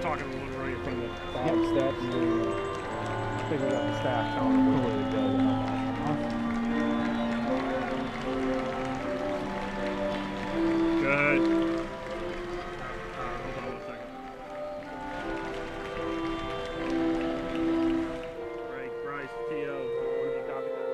talking to one right in front of the dog steps. I think we got the staff telling them which way to go. Good. Hold on 1 second. Right, Bryce, T.O. What did you copy that?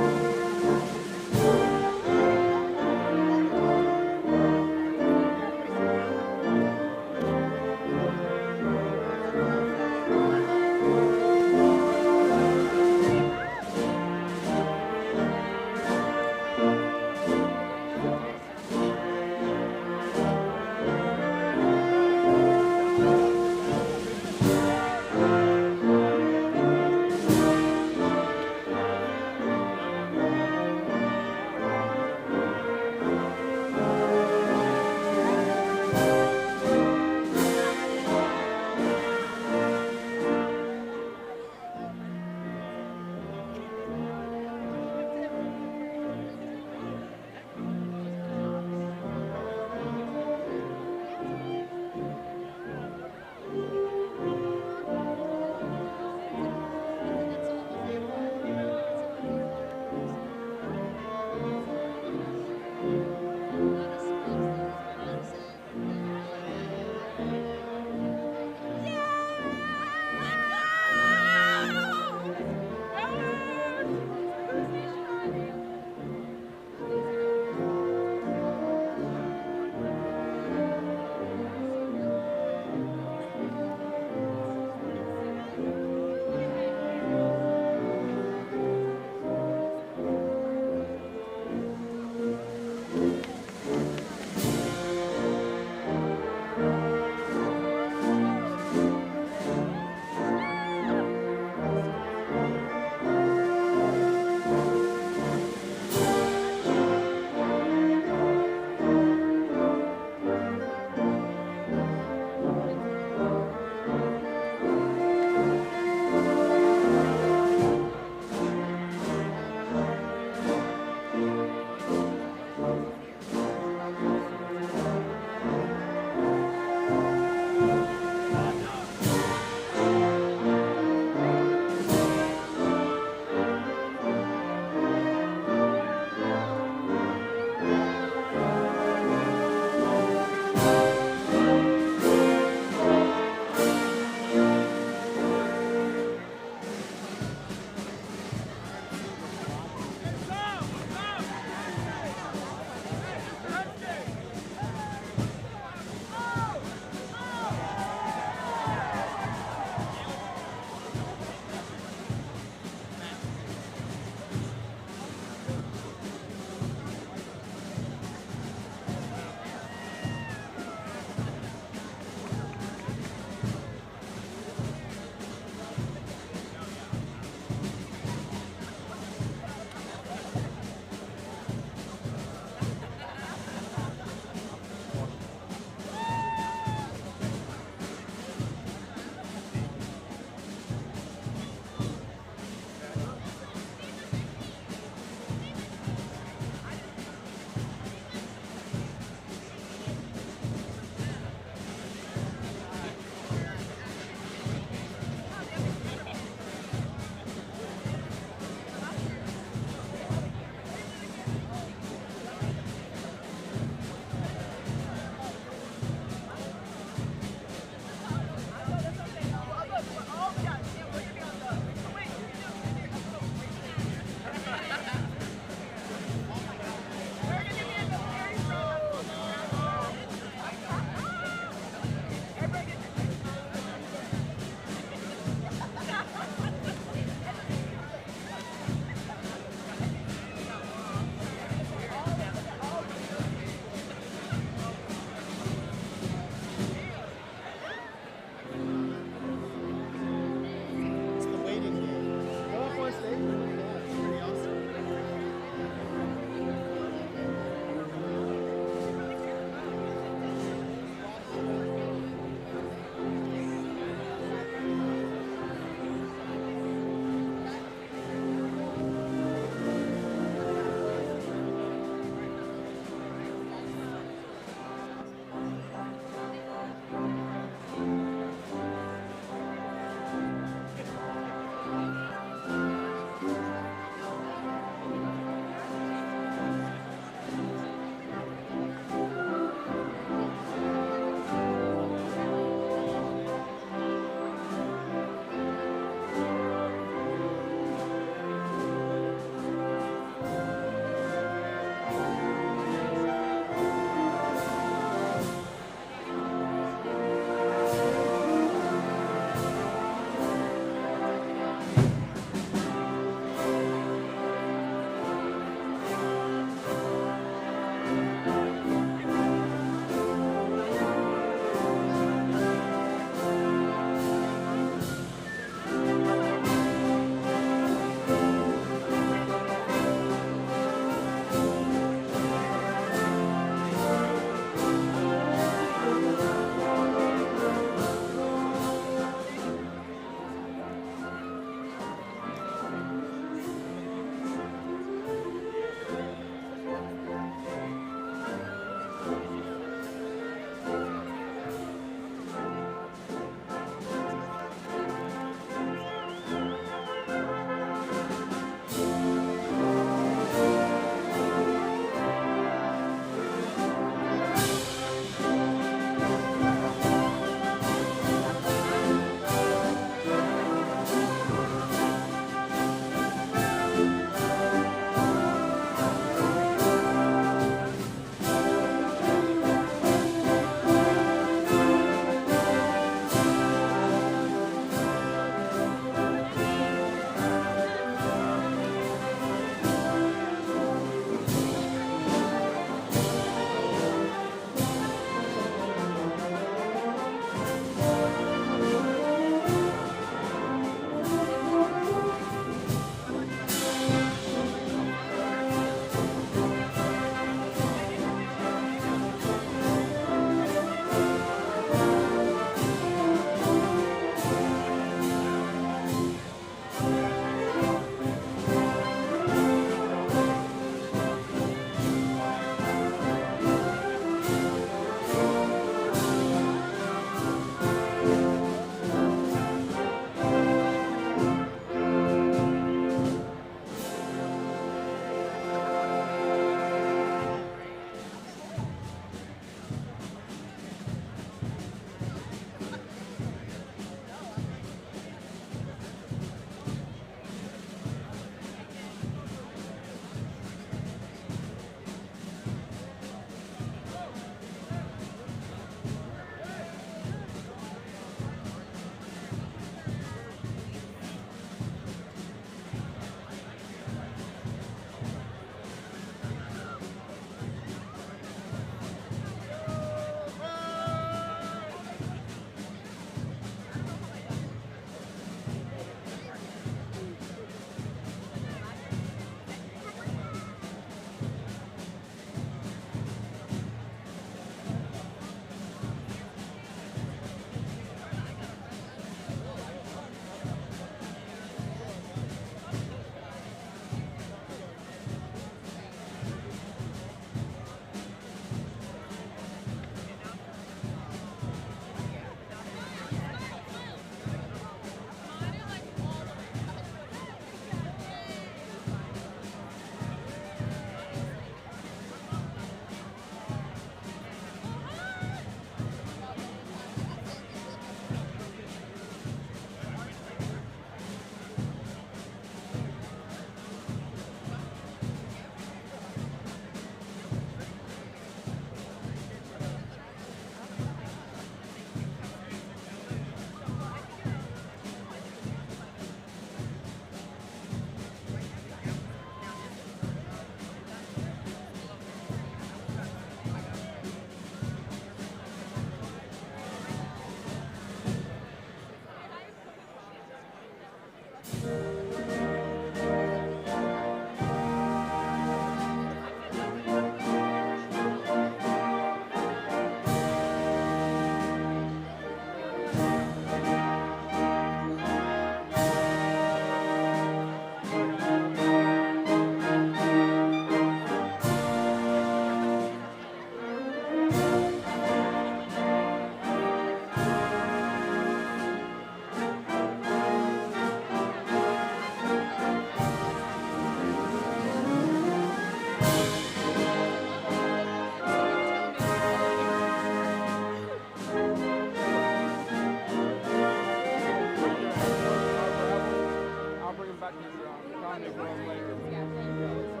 back to your comedy club later. Yeah, thank you.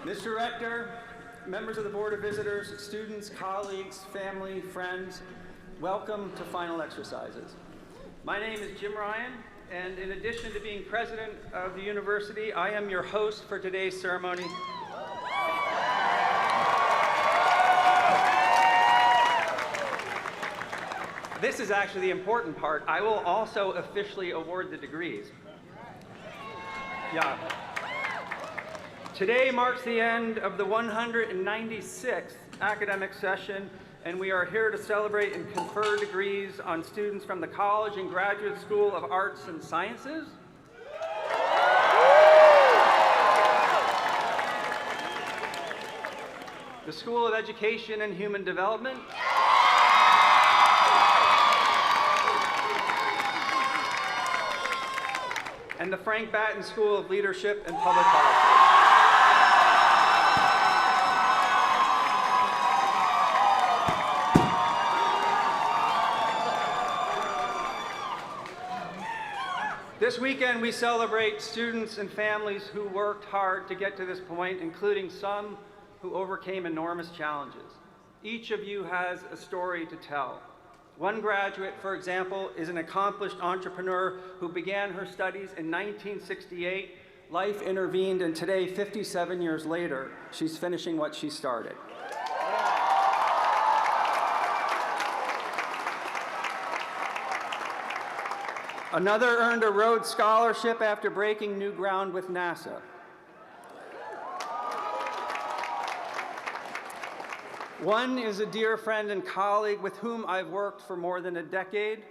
Mr. Rector, members of the Board of Visitors, students, colleagues, family, friends, welcome to final exercises. My name is Jim Ryan, and in addition to being president of the university, I am your host for today's ceremony. This is actually the important part. I will also officially award the degrees. Yeah. Today marks the end of the 196th academic session, and we are here to celebrate and confer degrees on students from the College and Graduate School of Arts and Sciences, the School of Education and Human Development, and the Frank Batten School of Leadership and Public Policy. This weekend, we celebrate students and families who worked hard to get to this point, including some who overcame enormous challenges. Each of you has a story to tell. One graduate, for example, is an accomplished entrepreneur who began her studies in 1968. Life intervened, and today, 57 years later, she's finishing what she started. Another earned a Rhodes Scholarship after breaking new ground with NASA. One is a dear friend and colleague with whom I've worked for more than a decade.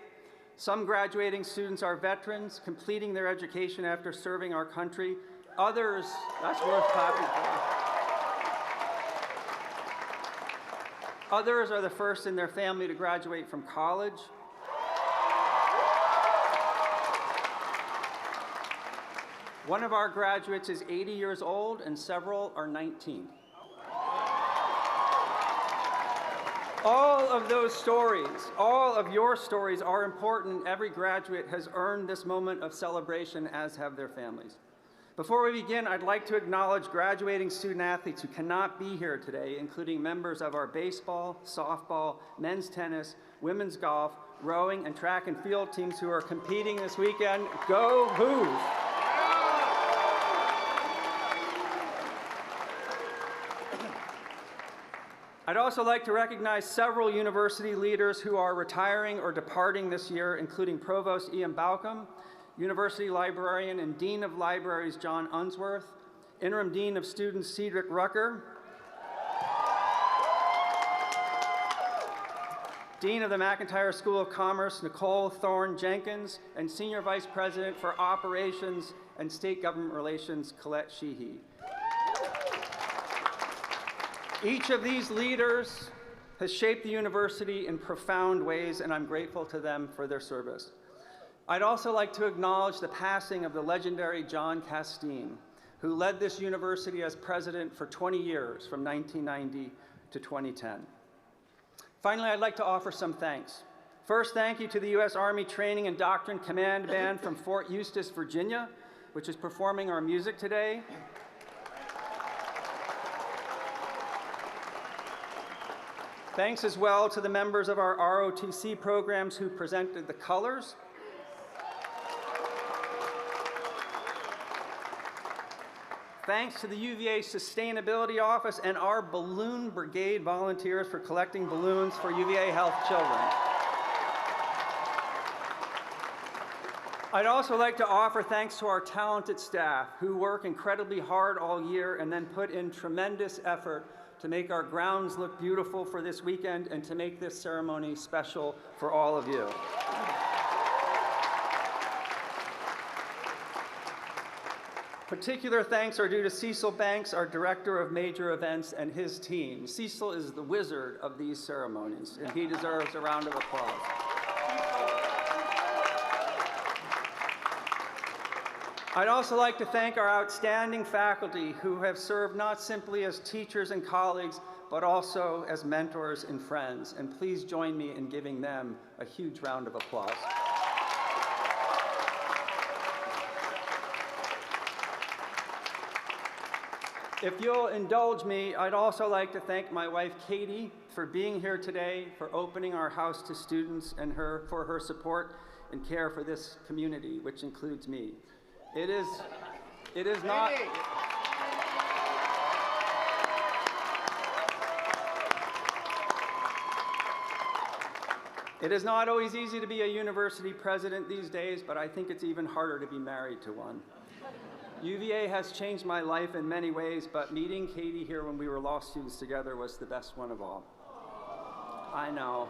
Some graduating students are veterans, completing their education after serving our country. Others, that's worth clapping for. Others are the first in their family to graduate from college. One of our graduates is 80 years old, and several are 19. All of those stories, all of your stories are important. Every graduate has earned this moment of celebration, as have their families. Before we begin, I'd like to acknowledge graduating student athletes who cannot be here today, including members of our baseball, softball, men's tennis, women's golf, rowing, and track and field teams who are competing this weekend. Go Hoos! I'd also like to recognize several university leaders who are retiring or departing this year, including Provost Ian Balcom, University Librarian and Dean of Libraries John Unsworth, Interim Dean of Students Cedric Rucker, Dean of the McIntyre School of Commerce Nicole Thorne Jenkins, and Senior Vice President for Operations and State Government Relations Colette Sheehy. Each of these leaders has shaped the university in profound ways, and I'm grateful to them for their service. I'd also like to acknowledge the passing of the legendary John Castine, who led this university as president for 20 years, from 1990 to 2010. Finally, I'd like to offer some thanks. First, thank you to the U.S. Army Training and Doctrine Command Band from Fort Eustis, Virginia, which is performing our music today. Thanks as well to the members of our ROTC programs who presented the colors. Thanks to the UVA Sustainability Office and our Balloon Brigade volunteers for collecting balloons for UVA Health children. I'd also like to offer thanks to our talented staff who work incredibly hard all year and then put in tremendous effort to make our grounds look beautiful for this weekend and to make this ceremony special for all of you. Particular thanks are due to Cecil Banks, our Director of Major Events, and his team. Cecil is the wizard of these ceremonies, and he deserves a round of applause. I'd also like to thank our outstanding faculty who have served not simply as teachers and colleagues, but also as mentors and friends. And please join me in giving them a huge round of applause. If you'll indulge me, I'd also like to thank my wife, Katie, for being here today, for opening our house to students, and for her support and care for this community, which includes me. It is not... It is not always easy to be a university president these days, but I think it's even harder to be married to one. UVA has changed my life in many ways, but meeting Katie here when we were law students together was the best one of all. I know.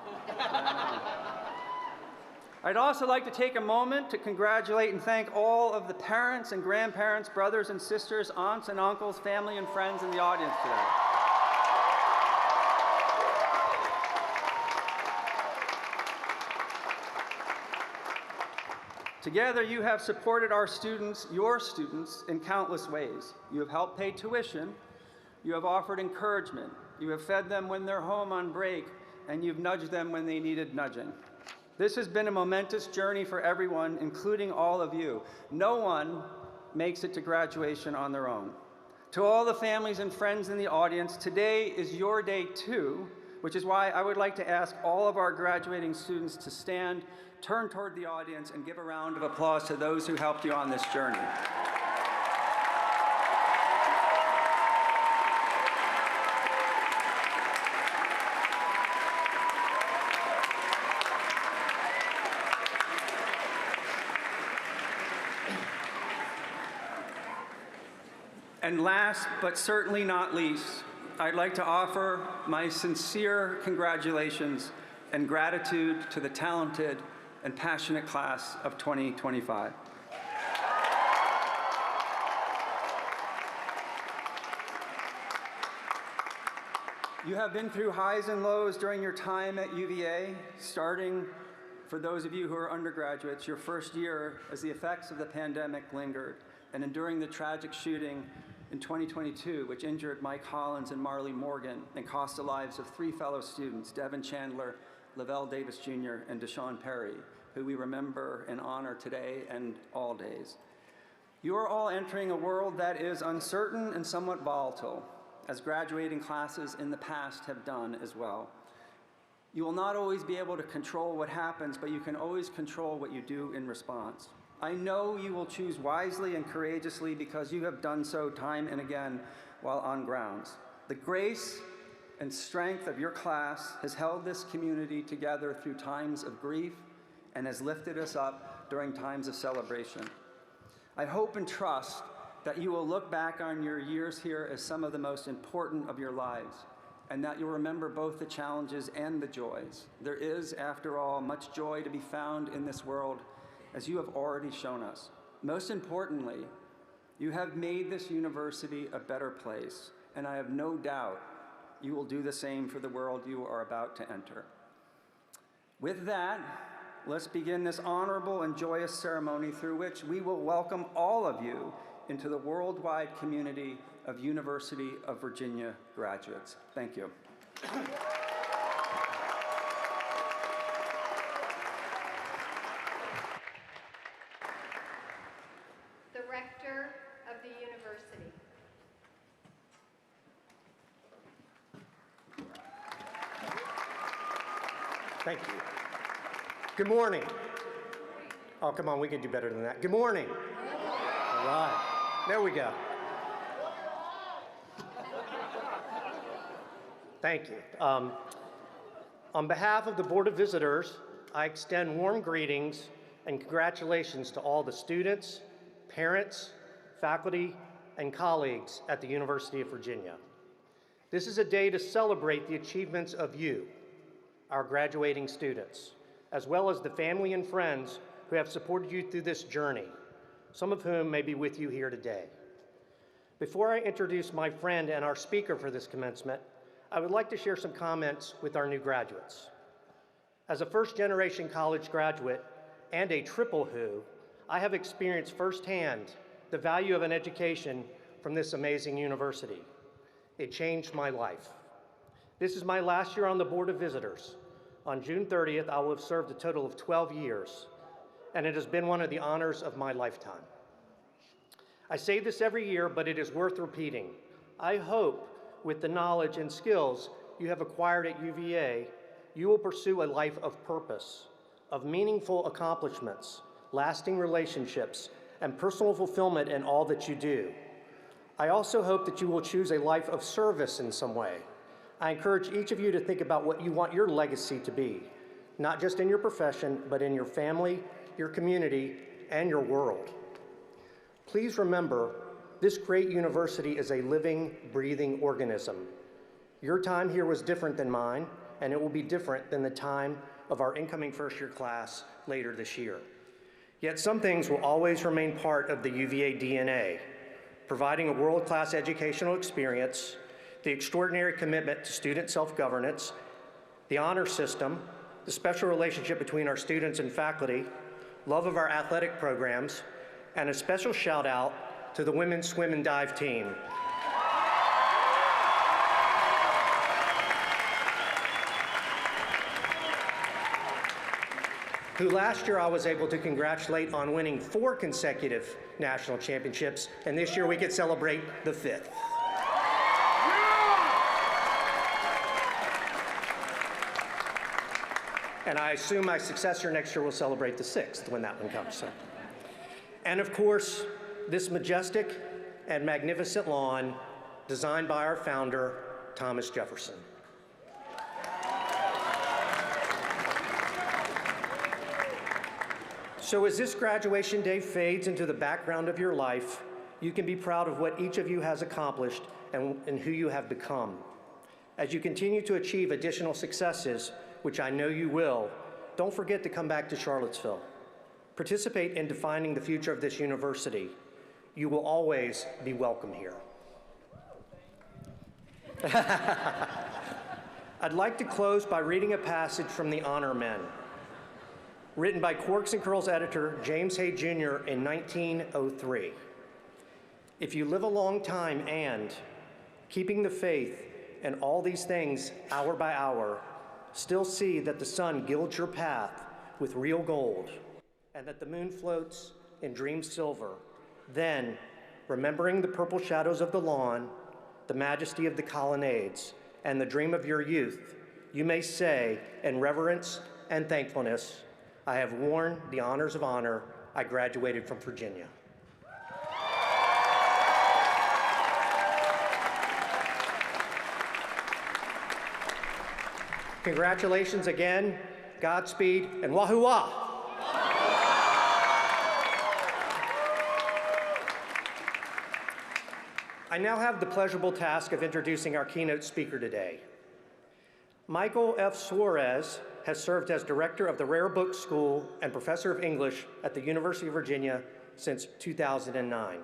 I'd also like to take a moment to congratulate and thank all of the parents and grandparents, brothers and sisters, aunts and uncles, family and friends in the audience today. Together, you have supported our students, your students, in countless ways. You have helped pay tuition, you have offered encouragement, you have fed them when they're home on break, and you've nudged them when they needed nudging. This has been a momentous journey for everyone, including all of you. No one makes it to graduation on their own. To all the families and friends in the audience, today is your day too, which is why I would like to ask all of our graduating students to stand, turn toward the audience, and give a round of applause to those who helped you on this journey. And last, but certainly not least, I'd like to offer my sincere congratulations and gratitude to the talented and passionate class of 2025. You have been through highs and lows during your time at UVA, starting, for those of you who are undergraduates, your first year as the effects of the pandemic lingered, and enduring the tragic shooting in 2022, which injured Mike Hollins and Marley Morgan and cost the lives of 3 fellow students, Devin Chandler, Lavelle Davis Jr., and Deshaun Perry, who we remember and honor today and all days. You are all entering a world that is uncertain and somewhat volatile, as graduating classes in the past have done as well. You will not always be able to control what happens, but you can always control what you do in response. I know you will choose wisely and courageously because you have done so time and again while on grounds. The grace and strength of your class has held this community together through times of grief and has lifted us up during times of celebration. I hope and trust that you will look back on your years here as some of the most important of your lives, and that you'll remember both the challenges and the joys. There is, after all, much joy to be found in this world, as you have already shown us. Most importantly, you have made this university a better place, and I have no doubt you will do the same for the world you are about to enter. With that, let's begin this honorable and joyous ceremony through which we will welcome all of you into the worldwide community of University of Virginia graduates. Thank you. The Rector of the University. Thank you. Good morning. Oh, come on, we can do better than that. Good morning. All right. There we go. Thank you. On behalf of the Board of Visitors, I extend warm greetings and congratulations to all the students, parents, faculty, and colleagues at the University of Virginia. This is a day to celebrate the achievements of you, our graduating students, as well as the family and friends who have supported you through this journey, some of whom may be with you here today. Before I introduce my friend and our speaker for this commencement, I would like to share some comments with our new graduates. As a first-generation college graduate and a triple who, I have experienced firsthand the value of an education from this amazing university. It changed my life. This is my last year on the Board of Visitors. On June 30th, I will have served a total of 12 years, and it has been one of the honors of my lifetime. I say this every year, but it is worth repeating. I hope with the knowledge and skills you have acquired at UVA, you will pursue a life of purpose, of meaningful accomplishments, lasting relationships, and personal fulfillment in all that you do. I also hope that you will choose a life of service in some way. I encourage each of you to think about what you want your legacy to be, not just in your profession, but in your family, your community, and your world. Please remember, this great university is a living, breathing organism. Your time here was different than mine, and it will be different than the time of our incoming first-year class later this year. Yet some things will always remain part of the UVA DNA, providing a world-class educational experience, the extraordinary commitment to student self-governance, the honor system, the special relationship between our students and faculty, love of our athletic programs, and a special shout out to the women's swim and dive team. Who last year I was able to congratulate on winning 4 consecutive national championships, and this year we could celebrate the 5th. And I assume my successor next year will celebrate the 6th when that one comes. So. And of course, this majestic and magnificent lawn designed by our founder, Thomas Jefferson. So as this graduation day fades into the background of your life, you can be proud of what each of you has accomplished and who you have become. As you continue to achieve additional successes, which I know you will, don't forget to come back to Charlottesville. Participate in defining the future of this university. You will always be welcome here. I'd like to close by reading a passage from the Honor Men, written by Quarks and Curls editor James Hay Jr. in 1903. If you live a long time and, keeping the faith in all these things hour by hour, still see that the sun gilds your path with real gold, and that the moon floats in dream silver, then, remembering the purple shadows of the lawn, the majesty of the colonnades, and the dream of your youth, you may say, in reverence and thankfulness, I have worn the honors of honor. I graduated from Virginia. Congratulations again, Godspeed, and wahoo-wah! I now have the pleasurable task of introducing our keynote speaker today. Michael F. Suarez has served as director of the Rare Book School and professor of English at the University of Virginia since 2009.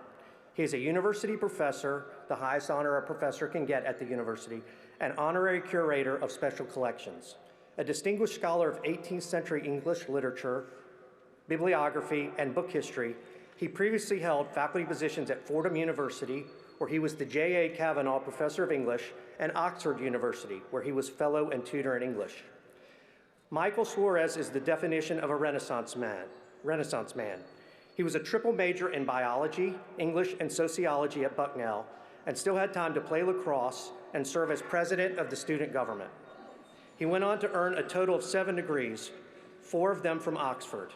He is a university professor, the highest honor a professor can get at the university, and honorary curator of special collections, a distinguished scholar of 18th century English literature, bibliography, and book history. He previously held faculty positions at Fordham University, where he was the J.A. Kavanaugh Professor of English, and Oxford University, where he was fellow and tutor in English. Michael Suarez is the definition of a Renaissance man. He was a triple major in biology, English, and sociology at Bucknell, and still had time to play lacrosse and serve as president of the student government. He went on to earn a total of 7 degrees, 4 of them from Oxford.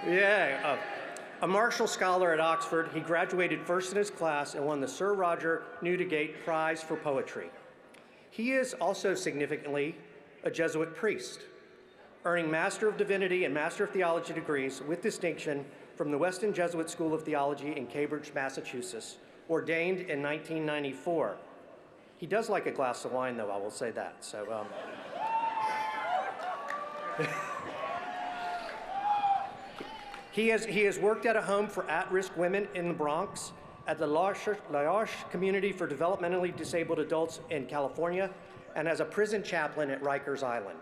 Yeah, a Marshall Scholar at Oxford, he graduated first in his class and won the Sir Roger Newdigate Prize for Poetry. He is also significantly a Jesuit priest, earning Master of Divinity and Master of Theology degrees with distinction from the Weston Jesuit School of Theology in Cambridge, Massachusetts, ordained in 1994. He does like a glass of wine, though, I will say that. So, He has worked at a home for at-risk women in the Bronx, at the L'Arche Community for Developmentally Disabled Adults in California, and as a prison chaplain at Rikers Island.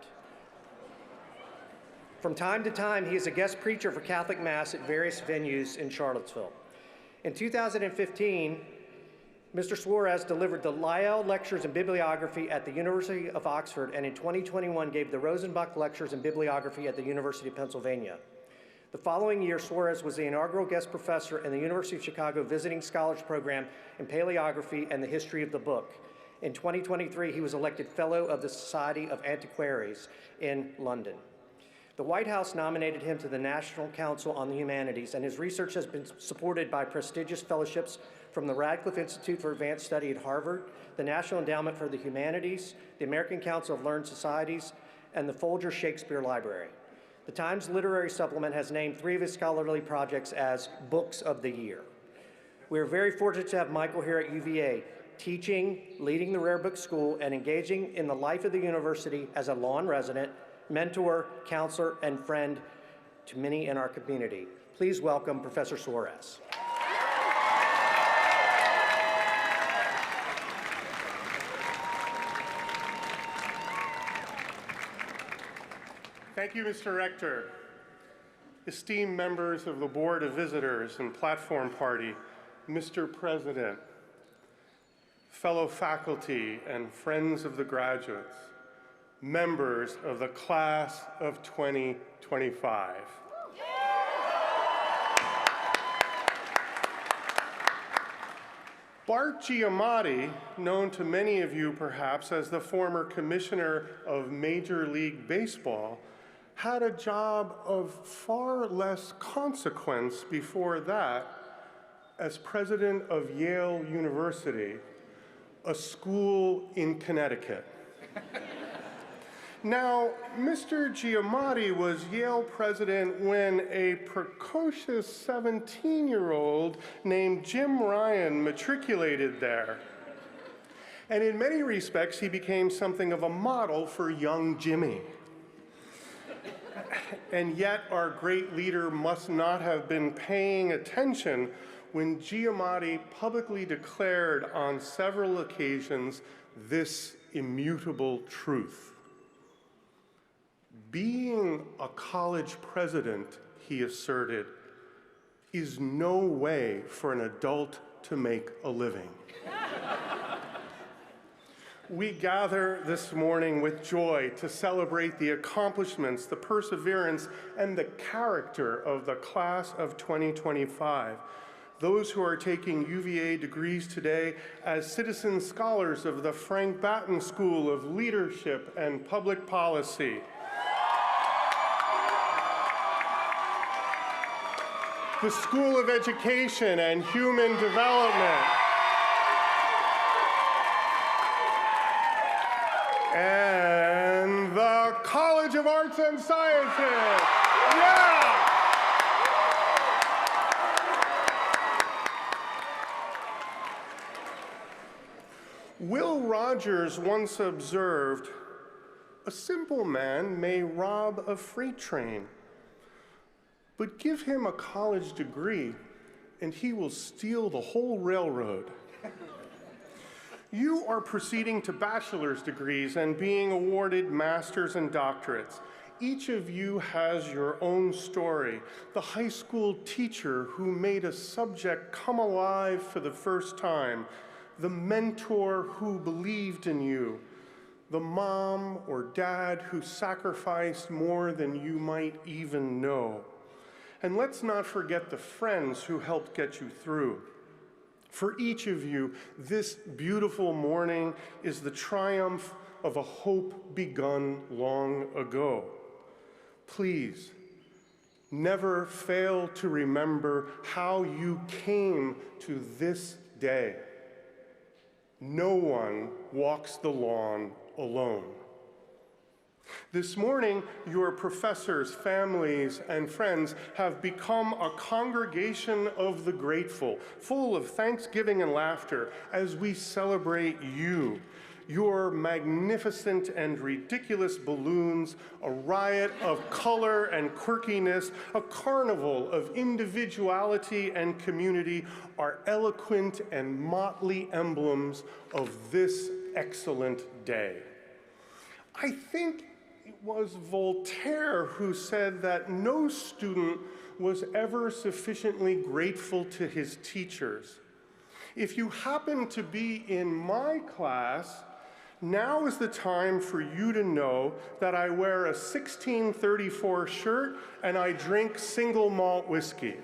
From time to time, he is a guest preacher for Catholic Mass at various venues in Charlottesville. In 2015, Mr. Suarez delivered the Lyell Lectures in Bibliography at the University of Oxford, and in 2021 gave the Rosenbach Lectures in Bibliography at the University of Pennsylvania. The following year, Suarez was the inaugural guest professor in the University of Chicago Visiting Scholars Program in Paleography and the History of the Book. In 2023, he was elected Fellow of the Society of Antiquaries in London. The White House nominated him to the National Council on the Humanities, and his research has been supported by prestigious fellowships from the Radcliffe Institute for Advanced Study at Harvard, the National Endowment for the Humanities, the American Council of Learned Societies, and the Folger Shakespeare Library. The Times Literary Supplement has named 3 of his scholarly projects as Books of the Year. We are very fortunate to have Michael here at UVA, teaching, leading the Rare Book School, and engaging in the life of the university as a lawn resident, mentor, counselor, and friend to many in our community. Please welcome Professor Suarez. Thank you, Mr. Rector. Esteemed members of the Board of Visitors and Platform Party, Mr. President, fellow faculty and friends of the graduates, members of the class of 2025. Bart Giamatti, known to many of you perhaps as the former commissioner of Major League Baseball, had a job of far less consequence before that as president of Yale University, a school in Connecticut. Now, Mr. Giamatti was Yale president when a precocious 17-year-old named Jim Ryan matriculated there. And in many respects, he became something of a model for young Jimmy. And yet, our great leader must not have been paying attention when Giamatti publicly declared on several occasions this immutable truth. Being a college president, he asserted, is no way for an adult to make a living. We gather this morning with joy to celebrate the accomplishments, the perseverance, and the character of the class of 2025. Those who are taking UVA degrees today as citizen scholars of the Frank Batten School of Leadership and Public Policy. The School of Education and Human Development. And the College of Arts and Sciences. Yeah! Will Rogers once observed, "A simple man may rob a freight train, but give him a college degree and he will steal the whole railroad." You are proceeding to bachelor's degrees and being awarded master's and doctorates. Each of you has your own story. The high school teacher who made a subject come alive for the first time, the mentor who believed in you, the mom or dad who sacrificed more than you might even know. And let's not forget the friends who helped get you through. For each of you, this beautiful morning is the triumph of a hope begun long ago. Please, never fail to remember how you came to this day. No one walks the lawn alone. This morning, your professors, families, and friends have become a congregation of the grateful, full of thanksgiving and laughter as we celebrate you, your magnificent and ridiculous balloons, a riot of color and quirkiness, a carnival of individuality and community are eloquent and motley emblems of this excellent day. I think it was Voltaire who said that no student was ever sufficiently grateful to his teachers. If you happen to be in my class, Now is the time for you to know that I wear a 1634 shirt and I drink single malt whiskey.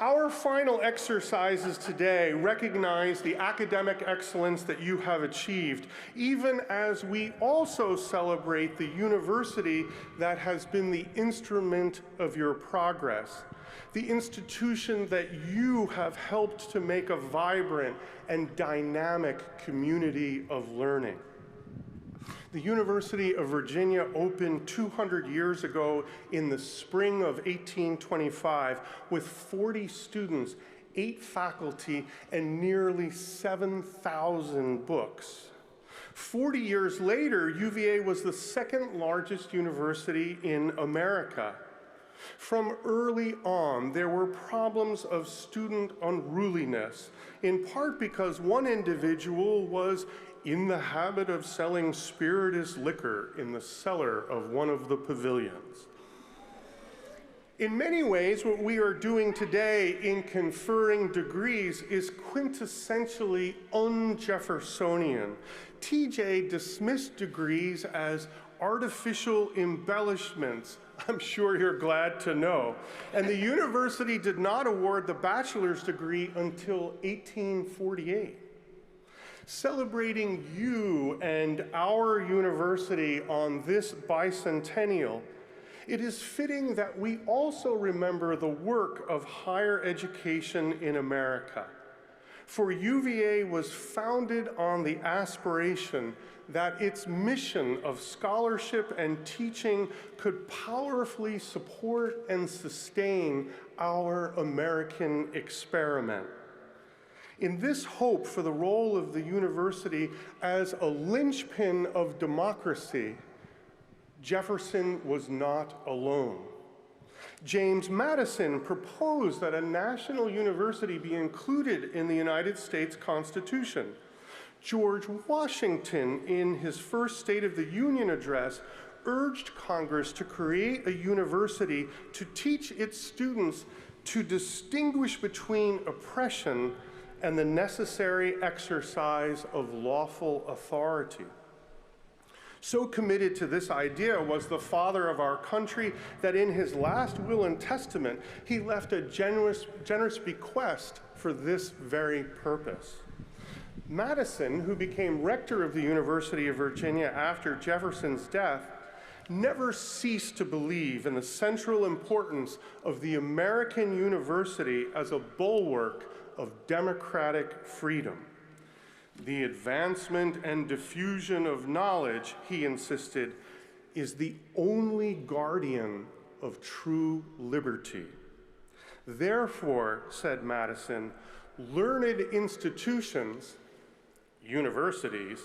Our final exercises today recognize the academic excellence that you have achieved, even as we also celebrate the university that has been the instrument of your progress, the institution that you have helped to make a vibrant and dynamic community of learning. The University of Virginia opened 200 years ago in the spring of 1825 with 40 students, 8 faculty, and nearly 7,000 books. 40 years later, UVA was the second largest university in America. From early on, there were problems of student unruliness, in part because one individual was in the habit of selling spirituous liquor in the cellar of one of the pavilions. In many ways, what we are doing today in conferring degrees is quintessentially un-Jeffersonian. TJ dismissed degrees as artificial embellishments. I'm sure you're glad to know. And the university did not award the bachelor's degree until 1848. Celebrating you and our university on this bicentennial, it is fitting that we also remember the work of higher education in America. For UVA was founded on the aspiration that its mission of scholarship and teaching could powerfully support and sustain our American experiment. In this hope for the role of the university as a linchpin of democracy, Jefferson was not alone. James Madison proposed that a national university be included in the United States Constitution. George Washington, in his first State of the Union address, urged Congress to create a university to teach its students to distinguish between oppression and the necessary exercise of lawful authority. So committed to this idea was the father of our country that in his last will and testament, he left a generous bequest for this very purpose. Madison, who became rector of the University of Virginia after Jefferson's death, never ceased to believe in the central importance of the American university as a bulwark of democratic freedom. The advancement and diffusion of knowledge, he insisted, is the only guardian of true liberty. Therefore, said Madison, learned institutions, universities,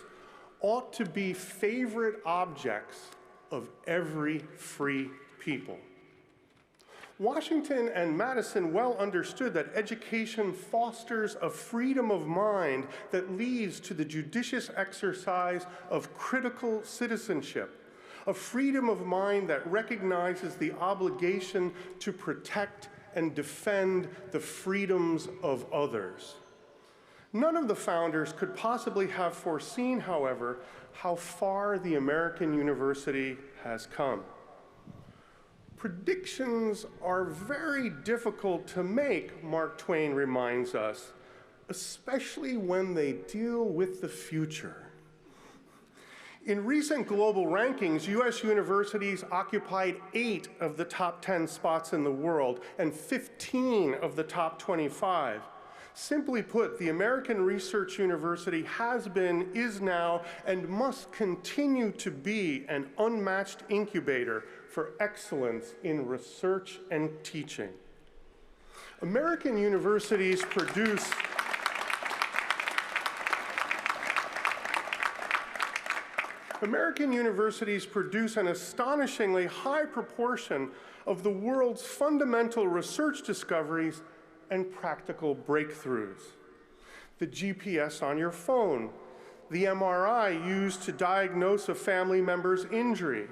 ought to be favorite objects of every free people. Washington and Madison well understood that education fosters a freedom of mind that leads to the judicious exercise of critical citizenship, a freedom of mind that recognizes the obligation to protect and defend the freedoms of others. None of the founders could possibly have foreseen, however, how far the American university has come. Predictions are very difficult to make, Mark Twain reminds us, especially when they deal with the future. In recent global rankings, U.S. universities occupied 8 of the top 10 spots in the world and 15 of the top 25. Simply put, the American Research University has been, is now, and must continue to be an unmatched incubator for excellence in research and teaching. American universities produce an astonishingly high proportion of the world's fundamental research discoveries and practical breakthroughs. The GPS on your phone, the MRI used to diagnose a family member's injury,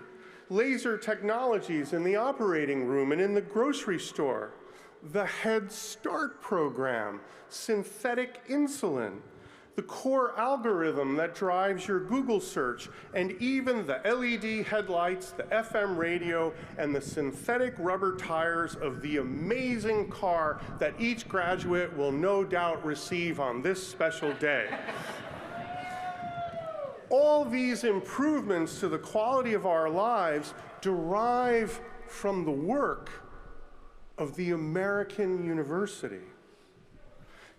laser technologies in the operating room and in the grocery store, the Head Start program, synthetic insulin, the core algorithm that drives your Google search, and even the LED headlights, the FM radio, and the synthetic rubber tires of the amazing car that each graduate will no doubt receive on this special day. All these improvements to the quality of our lives derive from the work of the American university.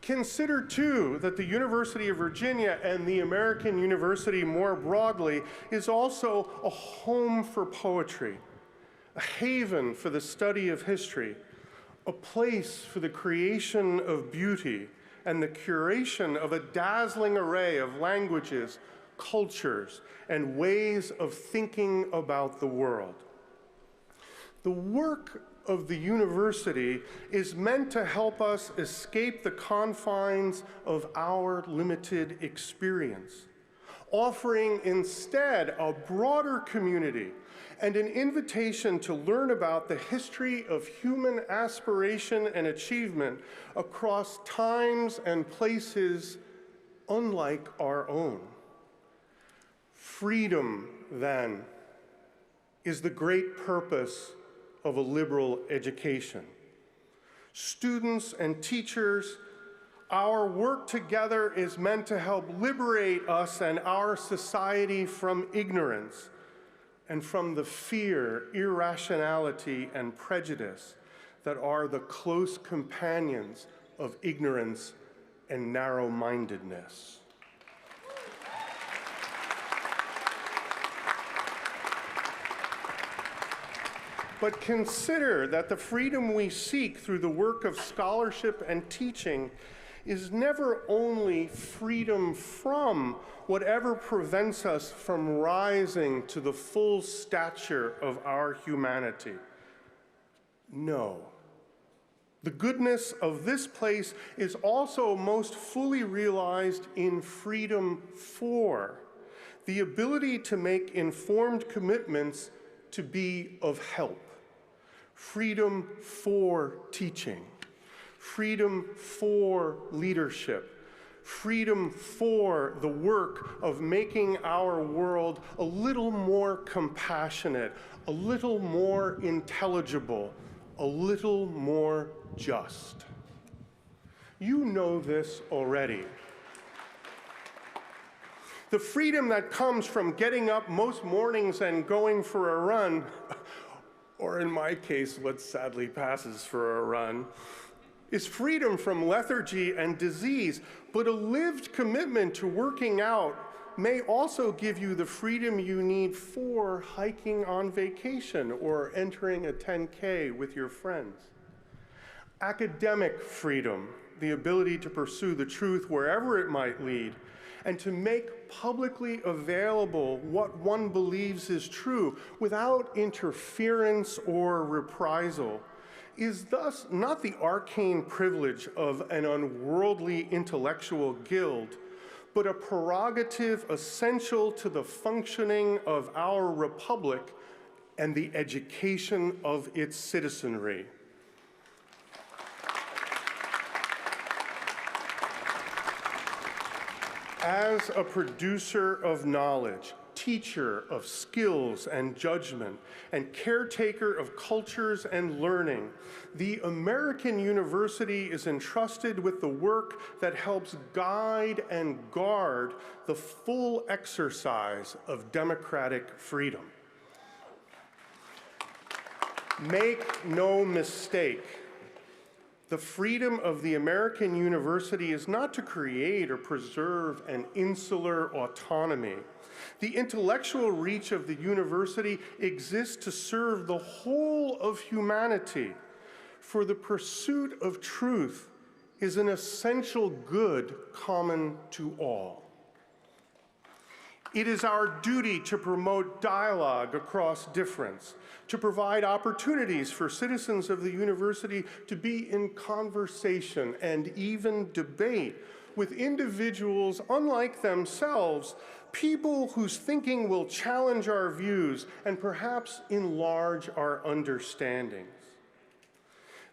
Consider, too, that the University of Virginia and the American University more broadly is also a home for poetry, a haven for the study of history, a place for the creation of beauty and the curation of a dazzling array of languages, cultures, and ways of thinking about the world. The work of the university is meant to help us escape the confines of our limited experience, offering instead a broader community and an invitation to learn about the history of human aspiration and achievement across times and places unlike our own. Freedom, then, is the great purpose of a liberal education. Students and teachers, our work together is meant to help liberate us and our society from ignorance and from the fear, irrationality, and prejudice that are the close companions of ignorance and narrow-mindedness. But consider that the freedom we seek through the work of scholarship and teaching is never only freedom from whatever prevents us from rising to the full stature of our humanity. No. The goodness of this place is also most fully realized in freedom for the ability to make informed commitments to be of help. Freedom for teaching, freedom for leadership, freedom for the work of making our world a little more compassionate, a little more intelligible, a little more just. You know this already. The freedom that comes from getting up most mornings and going for a run, or in my case, what sadly passes for a run, is freedom from lethargy and disease, but a lived commitment to working out may also give you the freedom you need for hiking on vacation or entering a 10K with your friends. Academic freedom, the ability to pursue the truth wherever it might lead, and to make publicly available what one believes is true without interference or reprisal, is thus not the arcane privilege of an unworldly intellectual guild, but a prerogative essential to the functioning of our republic and the education of its citizenry. As a producer of knowledge, teacher of skills and judgment, and caretaker of cultures and learning, the American University is entrusted with the work that helps guide and guard the full exercise of democratic freedom. Make no mistake, the freedom of the American University is not to create or preserve an insular autonomy. The intellectual reach of the university exists to serve the whole of humanity, for the pursuit of truth is an essential good common to all. It is our duty to promote dialogue across difference, to provide opportunities for citizens of the university to be in conversation and even debate with individuals unlike themselves, people whose thinking will challenge our views and perhaps enlarge our understandings.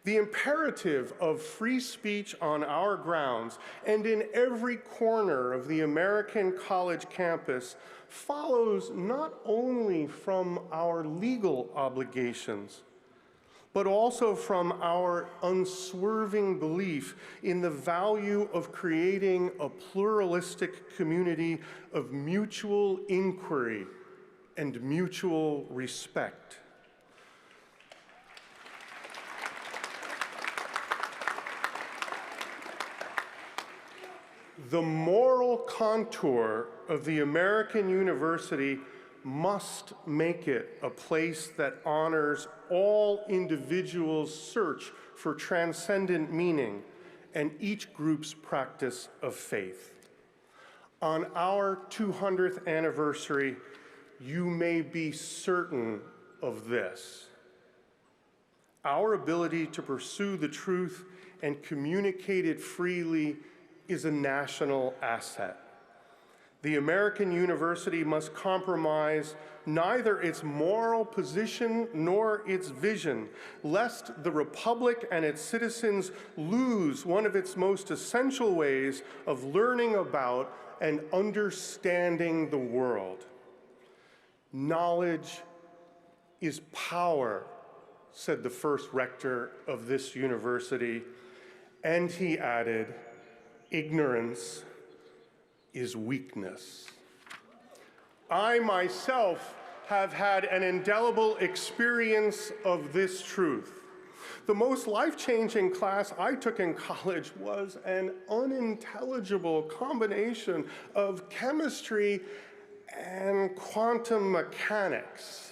The imperative of free speech on our grounds and in every corner of the American college campus follows not only from our legal obligations, but also from our unswerving belief in the value of creating a pluralistic community of mutual inquiry and mutual respect. The moral contour of the American university must make it a place that honors all individuals' search for transcendent meaning and each group's practice of faith. On our 200th anniversary, you may be certain of this. Our ability to pursue the truth and communicate it freely is a national asset. The American university must compromise neither its moral position nor its vision, lest the republic and its citizens lose one of its most essential ways of learning about and understanding the world. Knowledge is power, said the first rector of this university, and he added, ignorance is weakness. I myself have had an indelible experience of this truth. The most life-changing class I took in college was an unintelligible combination of chemistry and quantum mechanics.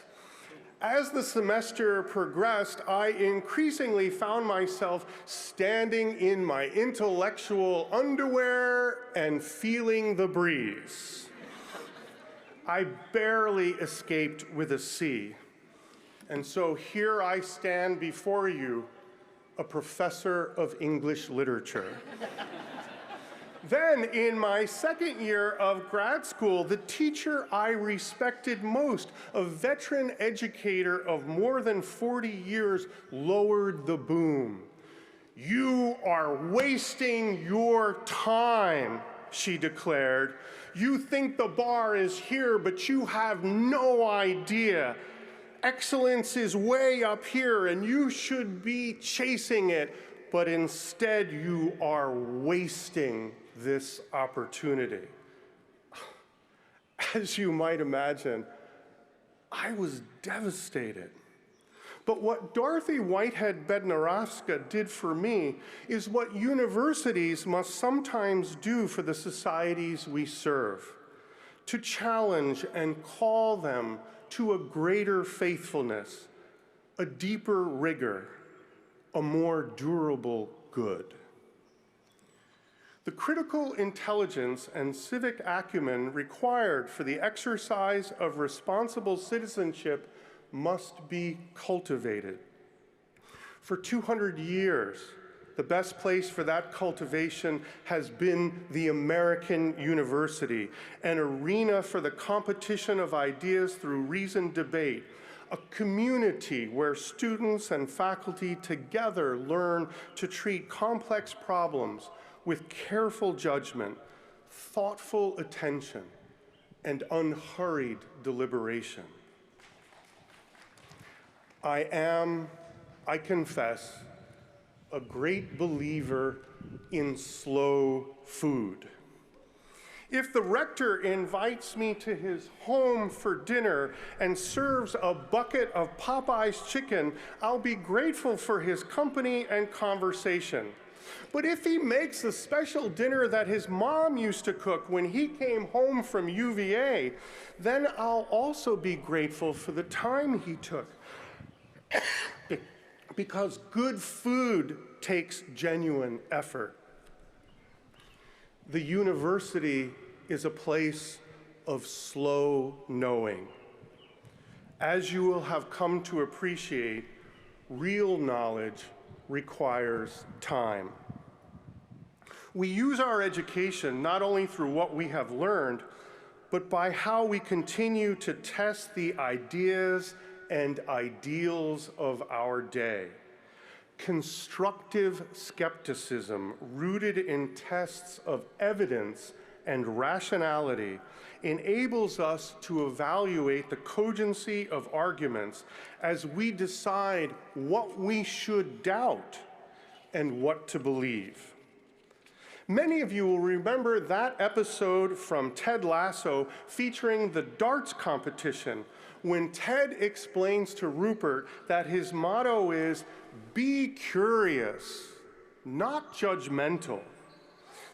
As the semester progressed, I increasingly found myself standing in my intellectual underwear and feeling the breeze. I barely escaped with a C. And so here I stand before you, a professor of English literature. Then, in my second year of grad school, the teacher I respected most, a veteran educator of more than 40 years, lowered the boom. "You are wasting your time," she declared. "You think the bar is here, but you have no idea. Excellence is way up here, and you should be chasing it, but instead you are wasting this opportunity." As you might imagine, I was devastated. But what Dorothy Whitehead Bednarowska did for me is what universities must sometimes do for the societies we serve, to challenge and call them to a greater faithfulness, a deeper rigor, a more durable good. The critical intelligence and civic acumen required for the exercise of responsible citizenship must be cultivated. For 200 years, the best place for that cultivation has been the American university, an arena for the competition of ideas through reasoned debate, a community where students and faculty together learn to treat complex problems with careful judgment, thoughtful attention, and unhurried deliberation. I am, I confess, a great believer in slow food. If the rector invites me to his home for dinner and serves a bucket of Popeye's chicken, I'll be grateful for his company and conversation. But if he makes the special dinner that his mom used to cook when he came home from UVA, then I'll also be grateful for the time he took. Because good food takes genuine effort. The university is a place of slow knowing. As you will have come to appreciate, real knowledge requires time. We use our education not only through what we have learned, but by how we continue to test the ideas and ideals of our day. Constructive skepticism rooted in tests of evidence and rationality enables us to evaluate the cogency of arguments as we decide what we should doubt and what to believe. Many of you will remember that episode from Ted Lasso featuring the darts competition when Ted explains to Rupert that his motto is, "Be curious, not judgmental."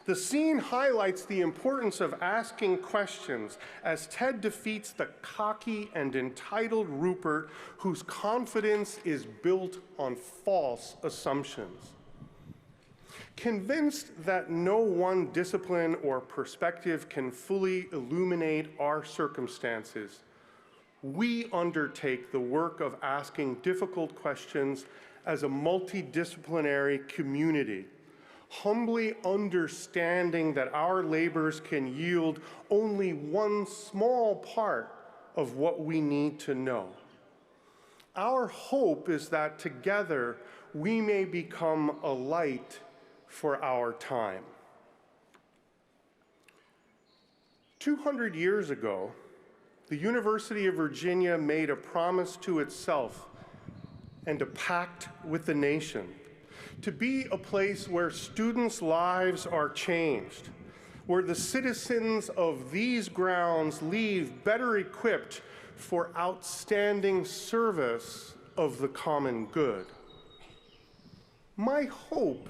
The scene highlights the importance of asking questions as Ted defeats the cocky and entitled Rupert, whose confidence is built on false assumptions. Convinced that no one discipline or perspective can fully illuminate our circumstances, we undertake the work of asking difficult questions as a multidisciplinary community, humbly understanding that our labors can yield only one small part of what we need to know. Our hope is that together we may become a light for our time. 200 years ago, the University of Virginia made a promise to itself and a pact with the nation to be a place where students' lives are changed, where the citizens of these grounds leave better equipped for outstanding service of the common good. My hope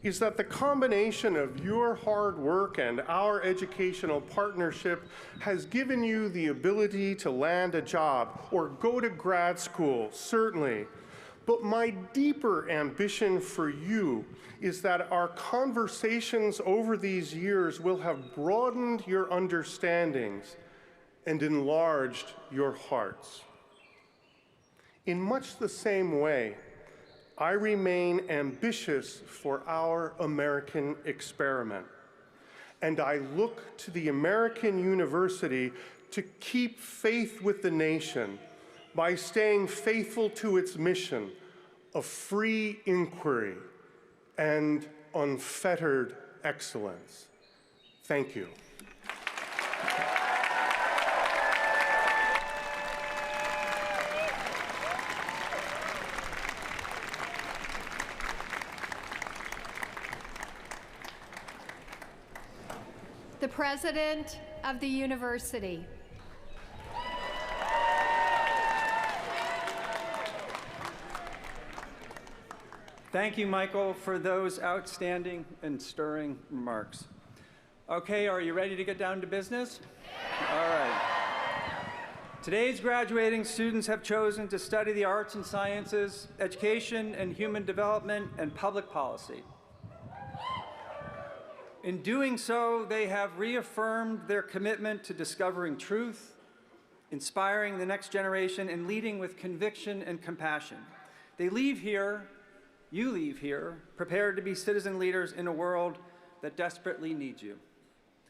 is that the combination of your hard work and our educational partnership has given you the ability to land a job or go to grad school, certainly. But my deeper ambition for you is that our conversations over these years will have broadened your understandings and enlarged your hearts. In much the same way, I remain ambitious for our American experiment, and I look to the American University to keep faith with the nation by staying faithful to its mission of free inquiry and unfettered excellence. Thank you. The President of the University. Thank you, Michael, for those outstanding and stirring remarks. Okay, are you ready to get down to business? All right. Today's graduating students have chosen to study the arts and sciences, education and human development, and public policy. In doing so, they have reaffirmed their commitment to discovering truth, inspiring the next generation, and leading with conviction and compassion. They leave here, you leave here, prepared to be citizen leaders in a world that desperately needs you.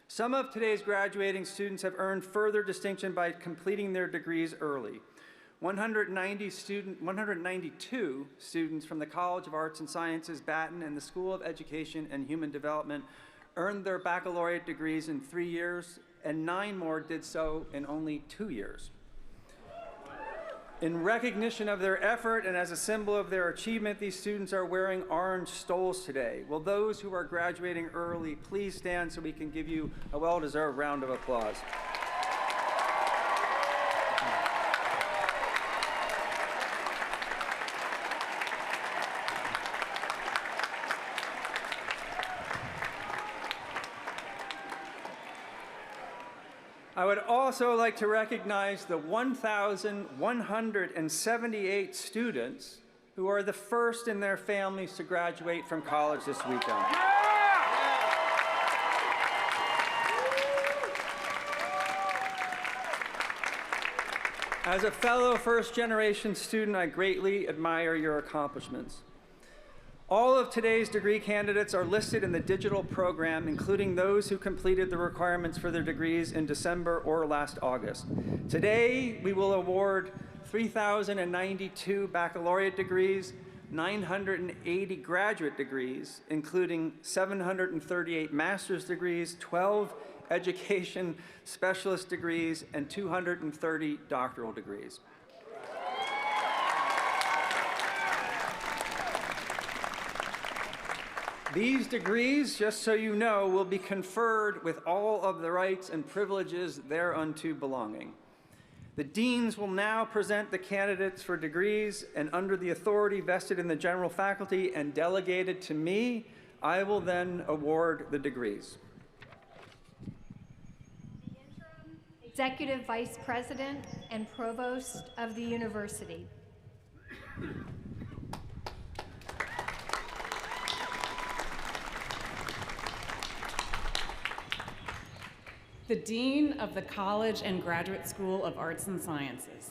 Some of today's graduating students have earned further distinction by completing their degrees early. 192 students from the College of Arts and Sciences, Baton, and the School of Education and Human Development earned their baccalaureate degrees in 3 years, and 9 more did so in only 2 years. In recognition of their effort and as a symbol of their achievement, these students are wearing orange stoles today. Will those who are graduating early please stand so we can give you a well-deserved round of applause. I would also like to recognize the 1,178 students who are the first in their families to graduate from college this weekend. As a fellow first-generation student, I greatly admire your accomplishments. All of today's degree candidates are listed in the digital program, including those who completed the requirements for their degrees in December or last August. Today, we will award 3,092 baccalaureate degrees, 980 graduate degrees, including 738 master's degrees, 12 education specialist degrees, and 230 doctoral degrees. These degrees, just so you know, will be conferred with all of the rights and privileges thereunto belonging. The deans will now present the candidates for degrees, and under the authority vested in the general faculty and delegated to me, I will then award the degrees. The interim Executive Vice President and Provost of the University. The Dean of the College and Graduate School of Arts and Sciences.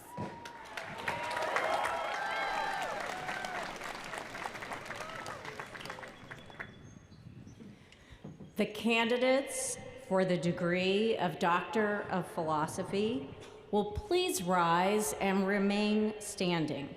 The candidates for the degree of Doctor of Philosophy will please rise and remain standing.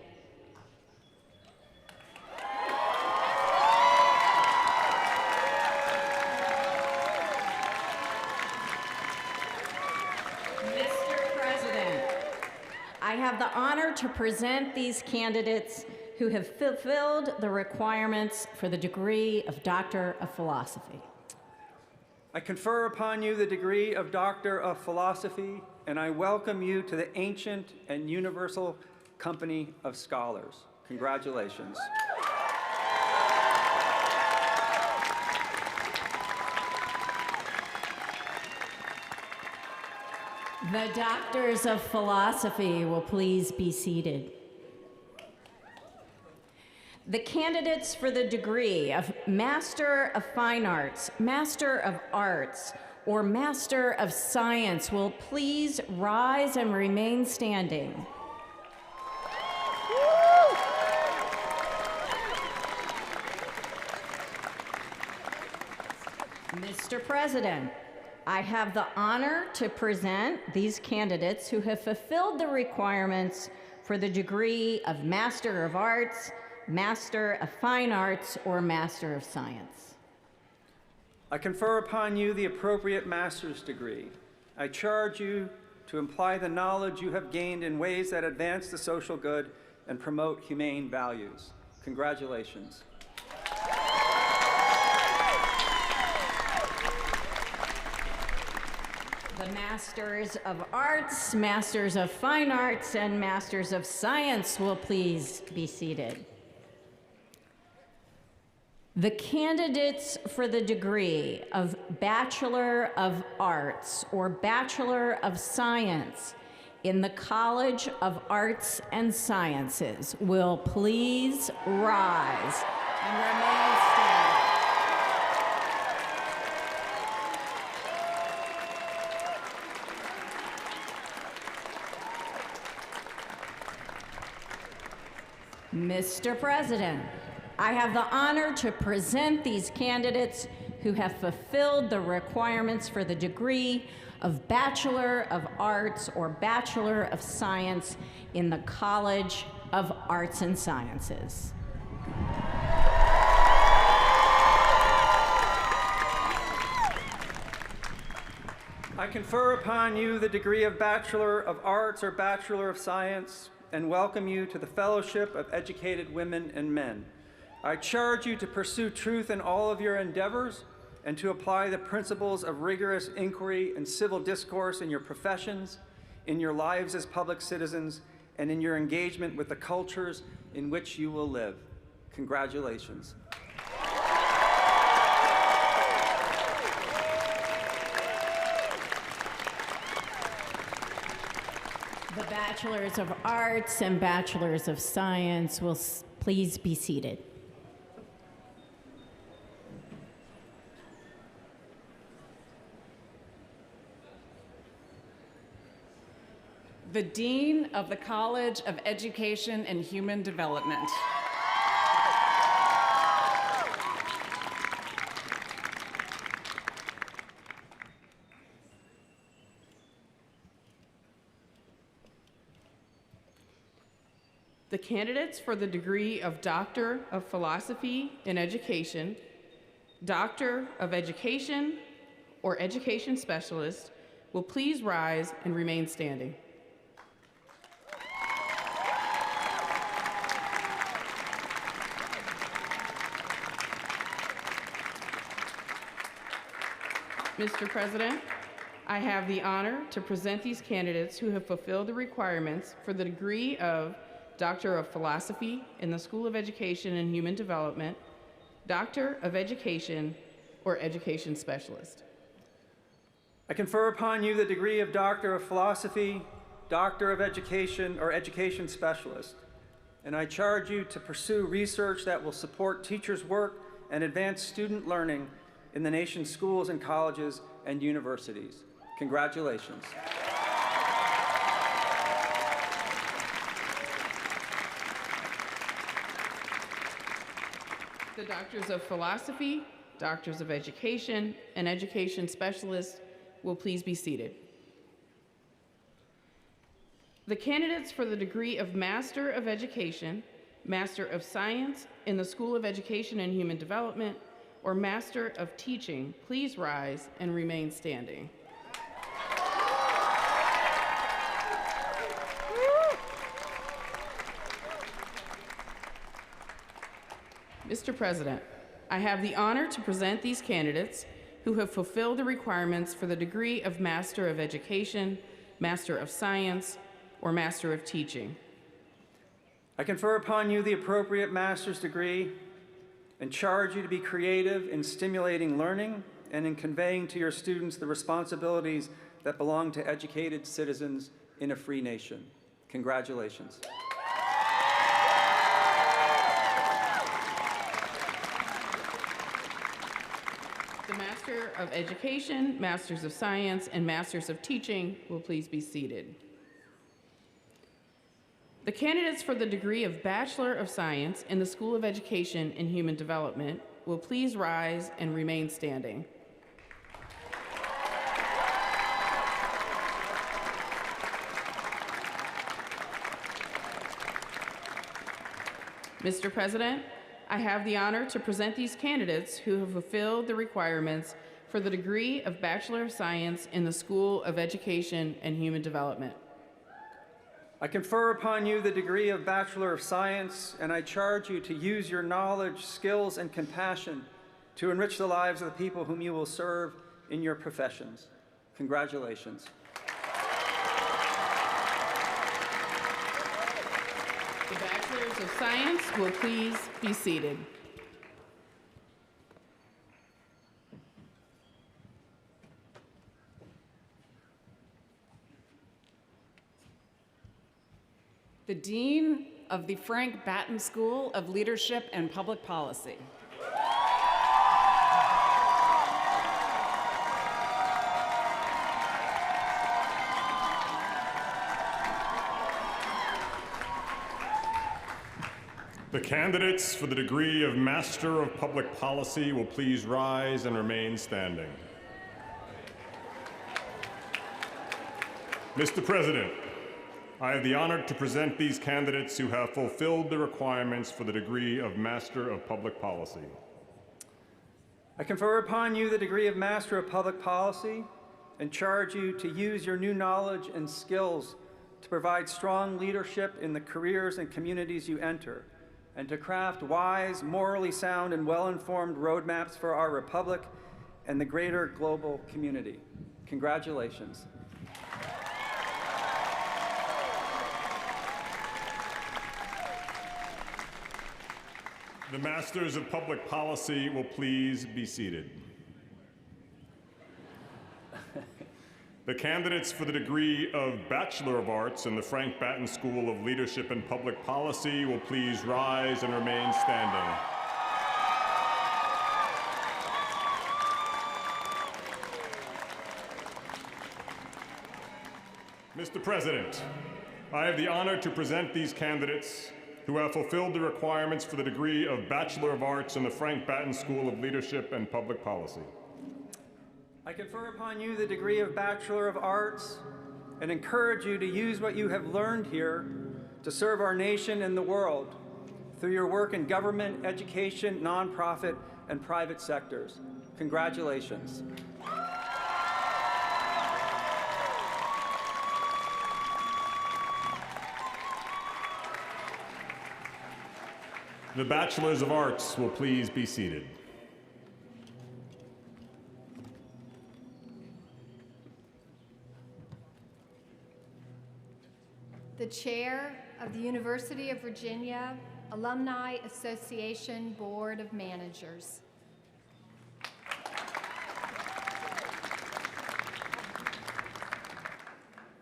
I have the honor to present these candidates who have fulfilled the requirements for the degree of Doctor of Philosophy. I confer upon you the degree of Doctor of Philosophy, and I welcome you to the ancient and universal company of scholars. Congratulations. The Doctors of Philosophy will please be seated. The candidates for the degree of Master of Fine Arts, Master of Arts, or Master of Science will please rise and remain standing. Mr. President, I have the honor to present these candidates who have fulfilled the requirements for the degree of Master of Arts, Master of Fine Arts, or Master of Science. I confer upon you the appropriate master's degree. I charge you to apply the knowledge you have gained in ways that advance the social good and promote humane values. Congratulations. The Masters of Arts, Masters of Fine Arts, and Masters of Science will please be seated. The candidates for the degree of Bachelor of Arts or Bachelor of Science in the College of Arts and Sciences will please rise and remain standing. Mr. President, I have the honor to present these candidates who have fulfilled the requirements for the degree of Bachelor of Arts or Bachelor of Science in the College of Arts and Sciences. I confer upon you the degree of Bachelor of Arts or Bachelor of Science and welcome you to the Fellowship of Educated Women and Men. I charge you to pursue truth in all of your endeavors and to apply the principles of rigorous inquiry and civil discourse in your professions, in your lives as public citizens, and in your engagement with the cultures in which you will live. Congratulations. The Bachelors of Arts and Bachelors of Science will please be seated. The Dean of the College of Education and Human Development. The candidates for the degree of Doctor of Philosophy in Education, Doctor of Education, or Education Specialist will please rise and remain standing. Mr. President, I have the honor to present these candidates who have fulfilled the requirements for the degree of Doctor of Philosophy in the School of Education and Human Development, Doctor of Education, or Education Specialist. I confer upon you the degree of Doctor of Philosophy, Doctor of Education, or Education Specialist, and I charge you to pursue research that will support teachers' work and advance student learning in the nation's schools and colleges and universities. Congratulations. The Doctors of Philosophy, Doctors of Education, and Education Specialists will please be seated. The candidates for the degree of Master of Education, Master of Science in the School of Education and Human Development, or Master of Teaching, please rise and remain standing. Mr. President, I have the honor to present these candidates who have fulfilled the requirements for the degree of Master of Education, Master of Science, or Master of Teaching. I confer upon you the appropriate master's degree and charge you to be creative in stimulating learning and in conveying to your students the responsibilities that belong to educated citizens in a free nation. Congratulations. The Master of Education, Masters of Science, and Masters of Teaching will please be seated. The candidates for the degree of Bachelor of Science in the School of Education and Human Development will please rise and remain standing. Mr. President, I have the honor to present these candidates who have fulfilled the requirements for the degree of Bachelor of Science in the School of Education and Human Development. I confer upon you the degree of Bachelor of Science, and I charge you to use your knowledge, skills, and compassion to enrich the lives of the people whom you will serve in your professions. Congratulations. The Bachelors of Science will please be seated. The Dean of the Frank Batten School of Leadership and Public Policy. The candidates for the degree of Master of Public Policy will please rise and remain standing. Mr. President, I have the honor to present these candidates who have fulfilled the requirements for the degree of Master of Public Policy. I confer upon you the degree of Master of Public Policy and charge you to use your new knowledge and skills to provide strong leadership in the careers and communities you enter, and to craft wise, morally sound, and well-informed roadmaps for our republic and the greater global community. Congratulations. The Masters of Public Policy will please be seated. The candidates for the degree of Bachelor of Arts in the Frank Batten School of Leadership and Public Policy will please rise and remain standing. Mr. President, I have the honor to present these candidates who have fulfilled the requirements for the degree of Bachelor of Arts in the Frank Batten School of Leadership and Public Policy. I confer upon you the degree of Bachelor of Arts and encourage you to use what you have learned here to serve our nation and the world through your work in government, education, nonprofit, and private sectors. Congratulations. The Bachelors of Arts will please be seated. The Chair of the University of Virginia Alumni Association Board of Managers.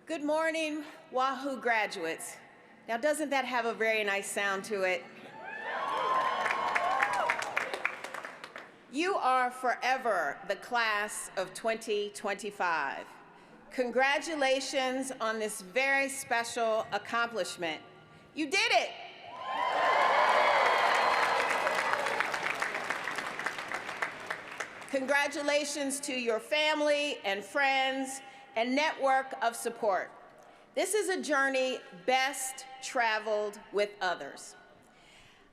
Good morning, Wahoo graduates. Now, doesn't that have a very nice sound to it? You are forever the class of 2025. Congratulations on this very special accomplishment. You did it! Congratulations to your family and friends and network of support. This is a journey best traveled with others.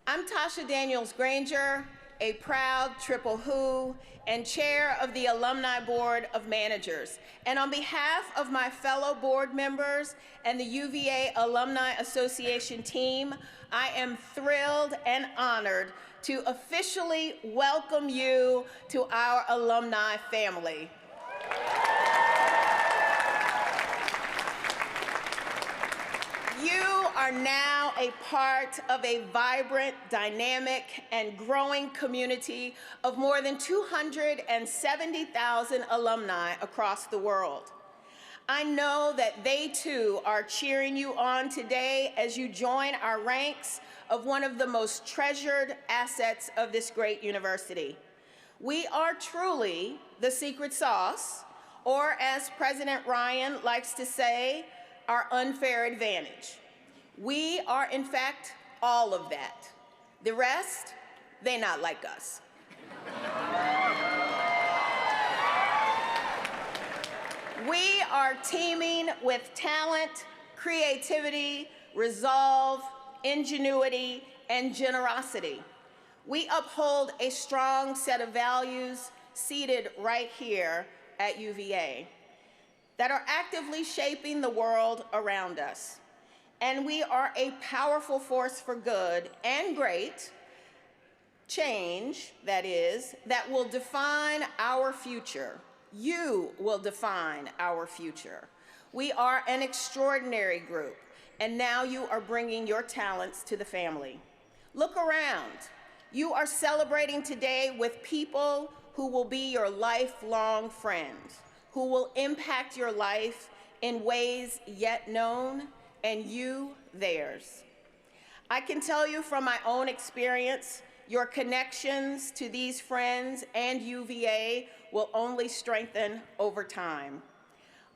I'm Tasha Daniels Granger, a proud triple who and chair of the Alumni Board of Managers. And on behalf of my fellow board members and the UVA Alumni Association team, I am thrilled and honored to officially welcome you to our alumni family. You are now a part of a vibrant, dynamic, and growing community of more than 270,000 alumni across the world. I know that they too are cheering you on today as you join our ranks of one of the most treasured assets of this great university. We are truly the secret sauce, or as President Ryan likes to say, our unfair advantage. We are, in fact, all of that. The rest, they not like us. We are teaming with talent, creativity, resolve, ingenuity, and generosity. We uphold a strong set of values seated right here at UVA that are actively shaping the world around us. And we are a powerful force for good and great change, that is, that will define our future. You will define our future. We are an extraordinary group, and now you are bringing your talents to the family. Look around. You are celebrating today with people who will be your lifelong friends, who will impact your life in ways yet known, and you theirs. I can tell you from my own experience, your connections to these friends and UVA will only strengthen over time.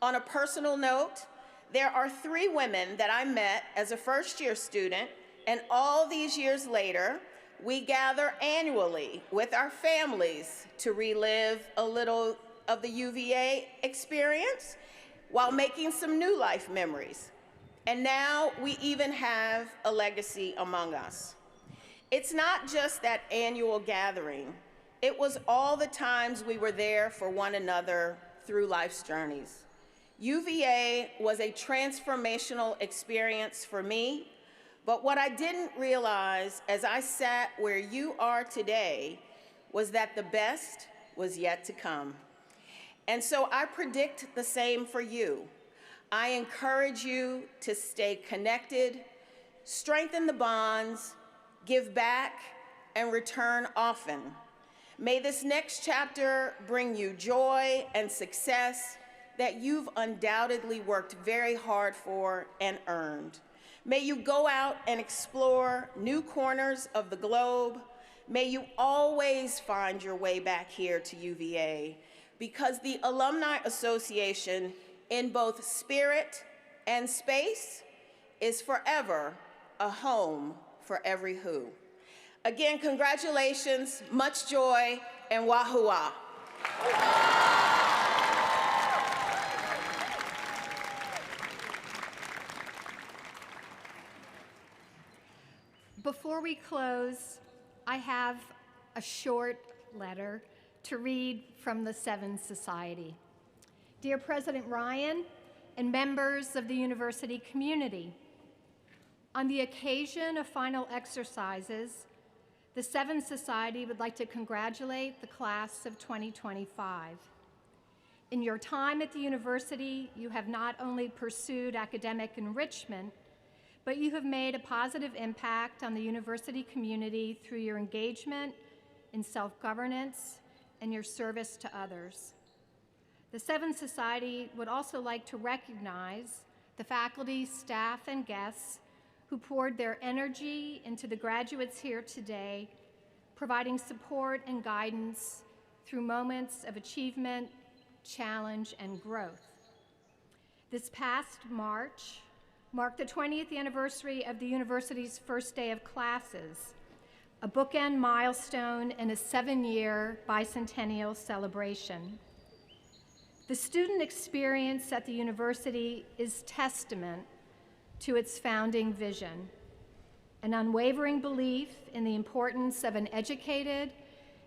On a personal note, there are 3 women that I met as a first-year student, and all these years later, we gather annually with our families to relive a little of the UVA experience while making some new life memories. And now we even have a legacy among us. It's not just that annual gathering. It was all the times we were there for one another through life's journeys. UVA was a transformational experience for me, but what I didn't realize as I sat where you are today was that the best was yet to come. And so I predict the same for you. I encourage you to stay connected, strengthen the bonds, give back, and return often. May this next chapter bring you joy and success that you've undoubtedly worked very hard for and earned. May you go out and explore new corners of the globe. May you always find your way back here to UVA, because the Alumni Association, in both spirit and space, is forever a home for every who. Again, congratulations, much joy, and wahoo-ah. Before we close, I have a short letter to read from the Seven Society. Dear President Ryan and members of the university community, on the occasion of final exercises, the Seven Society would like to congratulate the class of 2025. In your time at the university, you have not only pursued academic enrichment, but you have made a positive impact on the university community through your engagement in self-governance and your service to others. The Seven Society would also like to recognize the faculty, staff, and guests who poured their energy into the graduates here today, providing support and guidance through moments of achievement, challenge, and growth. This past March marked the 20th anniversary of the university's first day of classes, a bookend milestone in a 7-year bicentennial celebration. The student experience at the university is testament to its founding vision, an unwavering belief in the importance of an educated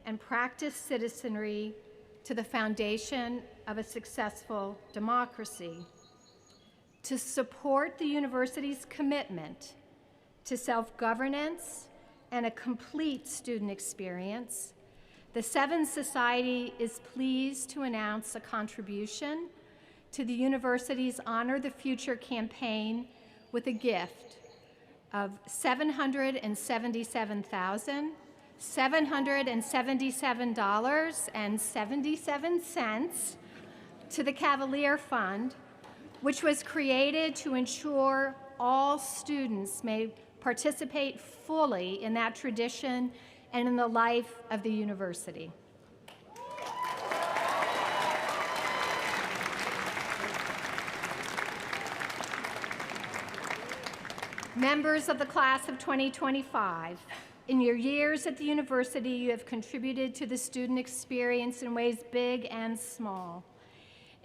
and practiced citizenry to the foundation of a successful democracy. To support the university's commitment to self-governance and a complete student experience, the Seven Society is pleased to announce a contribution to the university's Honor the Future campaign with a gift of $777.77 to the Cavalier Fund, which was created to ensure all students may participate fully in that tradition and in the life of the university. Members of the class of 2025, in your years at the university, you have contributed to the student experience in ways big and small,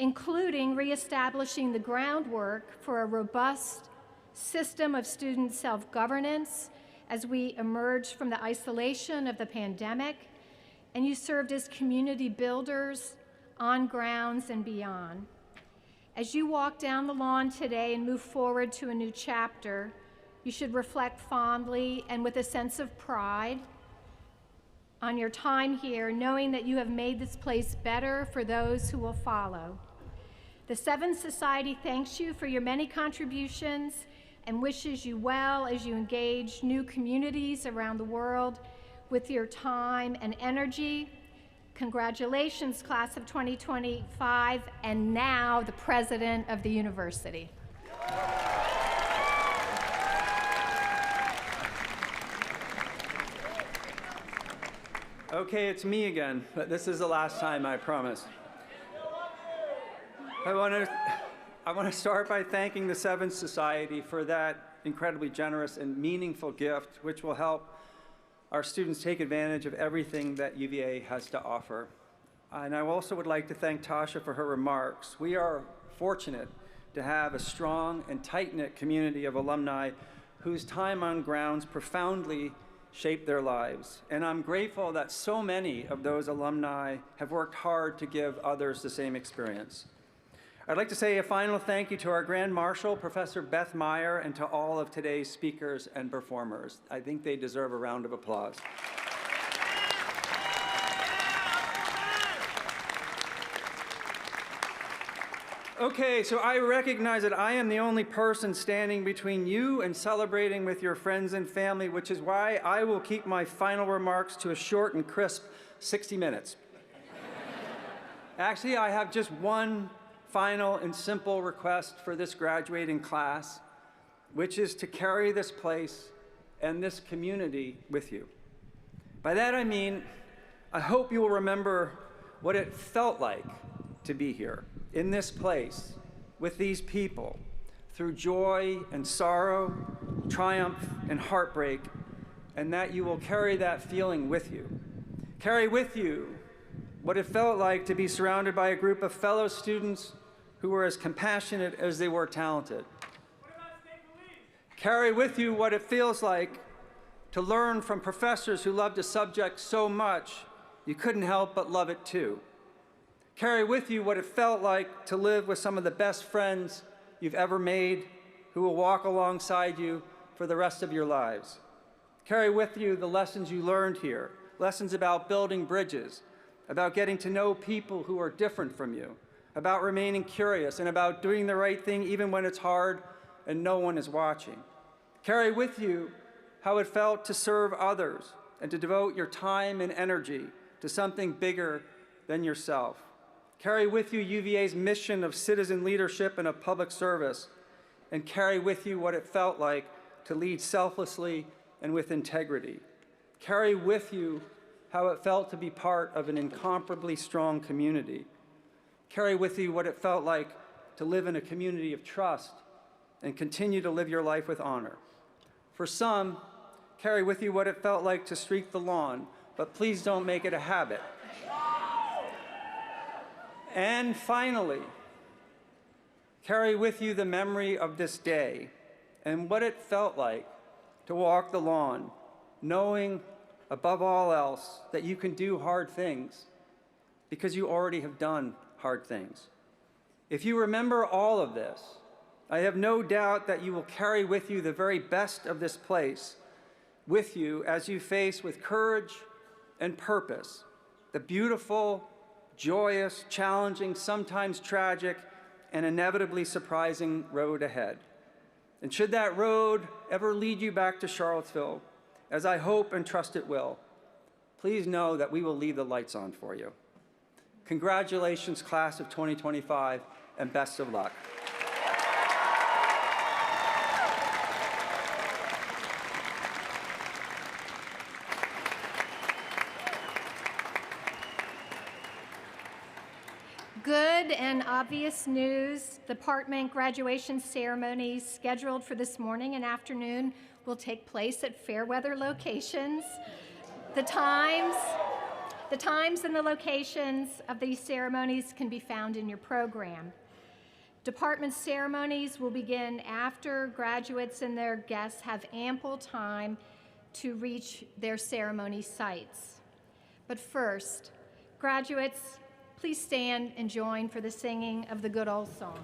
including reestablishing the groundwork for a robust system of student self-governance as we emerged from the isolation of the pandemic, and you served as community builders on grounds and beyond. As you walk down the lawn today and move forward to a new chapter, you should reflect fondly and with a sense of pride on your time here, knowing that you have made this place better for those who will follow. The Seven Society thanks you for your many contributions and wishes you well as you engage new communities around the world with your time and energy. Congratulations, class of 2025, and now the president of the university. Okay, it's me again, but this is the last time, I promise. I want to start by thanking the Seventh Society for that incredibly generous and meaningful gift, which will help our students take advantage of everything that UVA has to offer. And I also would like to thank Tasha for her remarks. We are fortunate to have a strong and tight-knit community of alumni whose time on grounds profoundly shaped their lives. And I'm grateful that so many of those alumni have worked hard to give others the same experience. I'd like to say a final thank you to our Grand Marshal, Professor Beth Meyer, and to all of today's speakers and performers. I think they deserve a round of applause. Okay, so I recognize that I am the only person standing between you and celebrating with your friends and family, which is why I will keep my final remarks to a short and crisp 60 minutes. Actually, I have just one final and simple request for this graduating class, which is to carry this place and this community with you. By that I mean, I hope you will remember what it felt like to be here, in this place, with these people, through joy and sorrow, triumph and heartbreak, and that you will carry that feeling with you. Carry with you what it felt like to be surrounded by a group of fellow students who were as compassionate as they were talented. Carry with you what it feels like to learn from professors who loved a subject so much you couldn't help but love it too. Carry with you what it felt like to live with some of the best friends you've ever made who will walk alongside you for the rest of your lives. Carry with you the lessons you learned here, lessons about building bridges, about getting to know people who are different from you, about remaining curious, and about doing the right thing even when it's hard and no one is watching. Carry with you how it felt to serve others and to devote your time and energy to something bigger than yourself. Carry with you UVA's mission of citizen leadership and of public service, and carry with you what it felt like to lead selflessly and with integrity. Carry with you how it felt to be part of an incomparably strong community. Carry with you what it felt like to live in a community of trust and continue to live your life with honor. For some, carry with you what it felt like to streak the lawn, but please don't make it a habit. And finally, carry with you the memory of this day and what it felt like to walk the lawn, knowing above all else that you can do hard things because you already have done hard things. If you remember all of this, I have no doubt that you will carry with you the very best of this place with you as you face with courage and purpose the beautiful, joyous, challenging, sometimes tragic, and inevitably surprising road ahead. And should that road ever lead you back to Charlottesville, as I hope and trust it will, please know that we will leave the lights on for you. Congratulations, class of 2025, and best of luck. Good and obvious news. Department graduation ceremonies scheduled for this morning and afternoon will take place at fair weather locations. The times and the locations of these ceremonies can be found in your program. Department ceremonies will begin after graduates and their guests have ample time to reach their ceremony sites. But first, graduates, please stand and join for the singing of the Good Old Song.